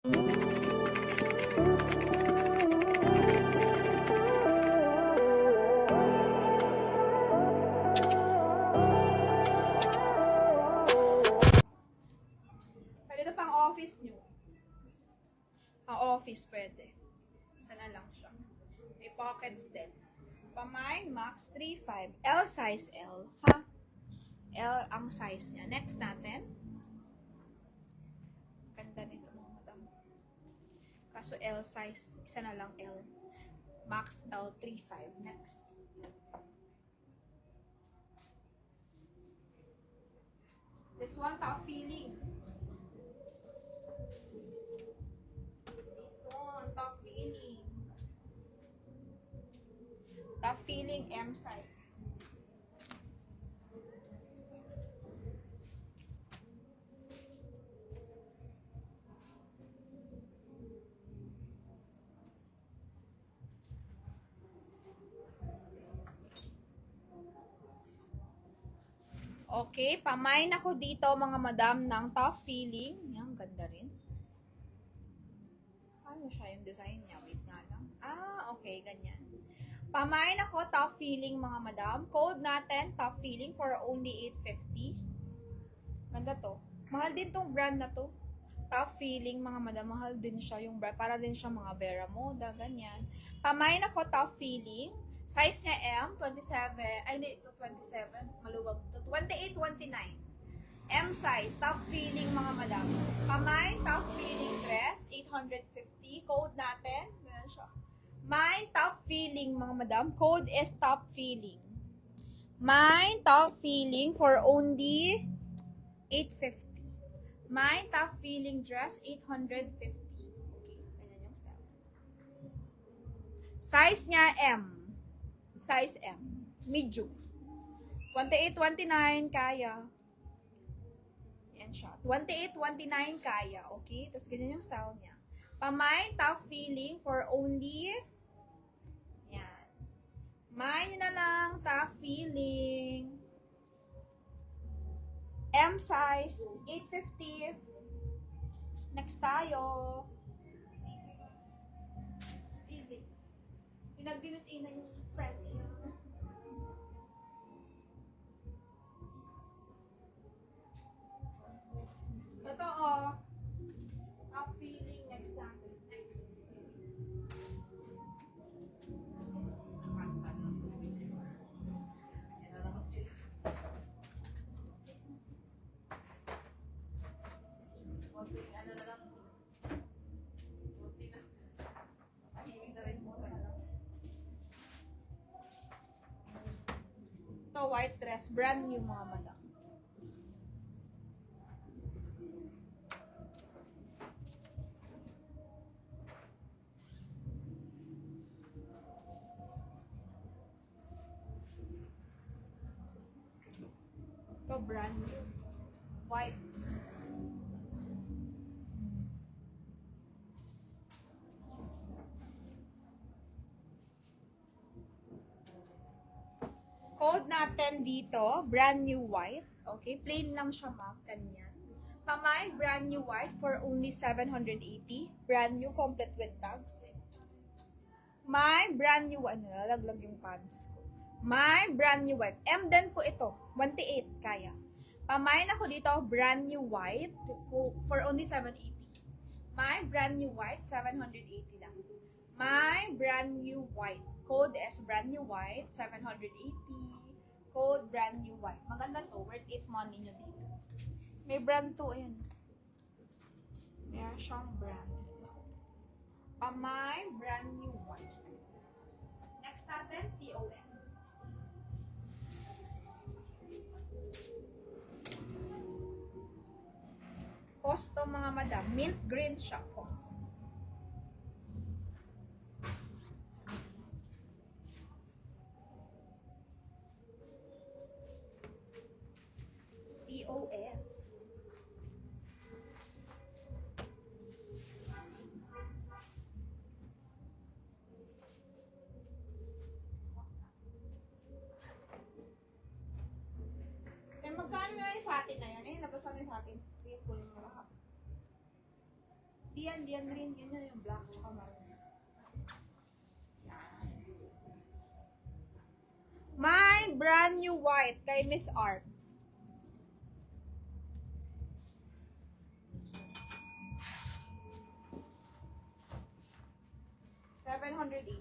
Pwede pang office nyo. Pang office pwede. Sana lang siya. May pockets din. Pamay, max 3.5. L size L. Ha? L ang size niya. Next natin. Ganda nito mga madam. Kaso L size, isa na lang L. Max L 3.5. Next. This one, top feeling. This one, top feeling. Top feeling M size. Okay, pamain ako dito mga madam ng top feeling. Yan, ganda rin. Ano siya yung design niya? Wait nga lang. Ah, okay, ganyan. Pamain ako top feeling mga madam. Code natin, top feeling for only 850. Ganda to. Mahal din tong brand na to. Top feeling mga madam, mahal din siya yung brand. Para din siya mga Vera Moda, ganyan. Pamain ako top feeling. Size niya M, 27, ay hindi, ito 27, maluwag to, 28, 29. M size, top feeling mga madam. Pamay, top feeling dress, 850. Code natin, ganyan siya. Mine, top feeling mga madam. Code is top feeling. Mine, top feeling for only 850. Mine, top feeling dress, 850. Okay, ganyan yung style. Size niya M. Size M. Medium. 28, 29, kaya. Yan siya. 28, 29, kaya. Okay? Tapos ganyan yung style niya. Pamay, top feeling for only, yan. Mine na lang, top feeling. M size, 850. Next tayo. Pinagdinusin na yung friend niya. Totoo. Top feeling. Next natin. Next. Ito, white dress. Brand new mga madam. Ito, brand new. White. Code natin dito, brand new white. Okay, plain lang siya ma'am, ganyan. Pamay, brand new white for only 780. Brand new, complete with tags. My brand new white. Nalalaglag yung pants ko. My brand new white. M din po ito. 28, kaya. Pamain ako dito, brand new white for only 780. My brand new white, 780 lang. My brand new white. Code is brand new white, 780. Code brand new white. Maganda to, worth it money nyo dito. May brand to, ayan. Meron siyang brand. My brand new white. Next natin, COS. Cost to mga madam. Mint green siya, cost. COS. Eh, magkano na yung sa atin na yan? Eh, labas natin sa atin. Pull mo lahat. Diyan rin. Ganyan yung black. Mine, brand new white kay Miss Art. $708.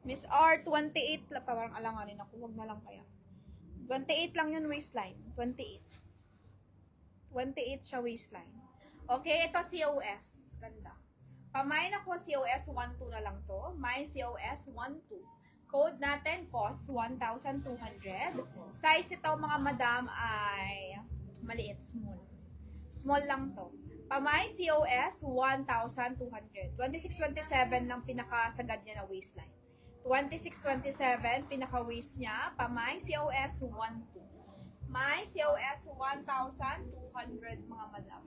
Miss R, 28 lang. Parang alanganin ako. Huwag na lang kaya. 28 lang yun waistline. 28. 28 siya waistline. Okay, ito COS. Ganda. Pamain ako COS 12 na lang to. Mine COS 12. Code natin cost 1,200. Size ito mga madam ay maliit, small. Small lang to. Pamay COS 1,200. 26-27 lang pinakasagad niya na waistline. 26-27 pinaka-waist niya. Pamay COS 12. May COS 1,200 mga madam.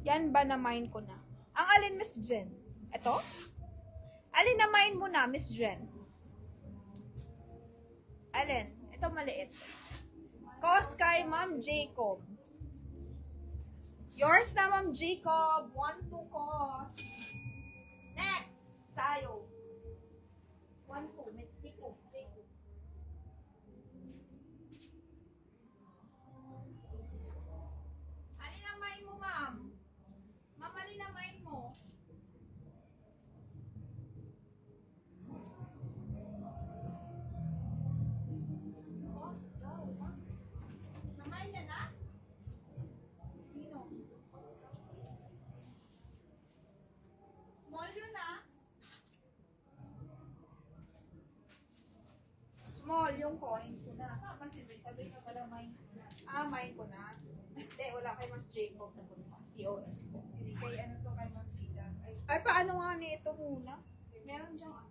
Yan ba na mine ko na? Ang alin, Miss Jen? Ito? Alin na mine mo na, Miss Jen? Alin? Ito maliit. Cost kay Ma'am Jacob. Yours na, Ma'am Jacob. 1-2 cost. Next, tayo. 1-2, Miss Jacob. Alin ang mine mo, ma'am? Ma'am, alin ang mine mo? Namay niya na? Nino? Small yun ah. Small yung cost. Sabi niya pala mine. Mine ko na. Hindi, wala kay Mas Jacob na COS ko. Hindi kay ano to kay Ma'am Gina. Ay, paano nga nito muna? Meron diyang ano.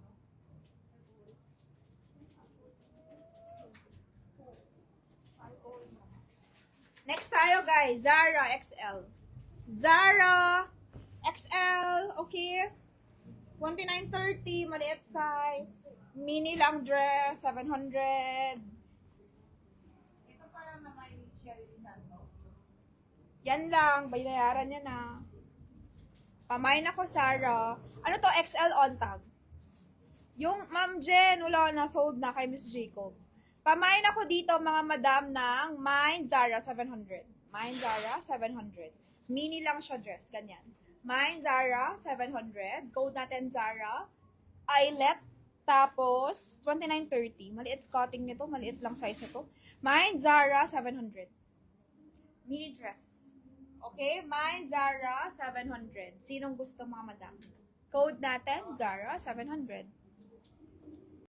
Next tayo guys, Zara XL. Zara XL, okay. 29.30, maliit size. Mini lang dress, 700. Ito parang na may Sherry Santo. Yan lang, bayaran niya na. Pamain ako, Zara. Ano to, XL on tag? Yung Ma'am Jen, wala na, sold na kay Miss Jacob. Pamain ako dito, mga madam, ng Mine Zara 700. Mine Zara 700. Mini lang siya dress, ganyan. Mine Zara 700. Code natin Zara. Eyelet. Tapos, 29.30. Maliit cutting nito, maliit lang size nito. Mine Zara 700. Mini dress. Okay, Mine Zara 700. Sinong gusto mga madam? Code natin, Zara 700.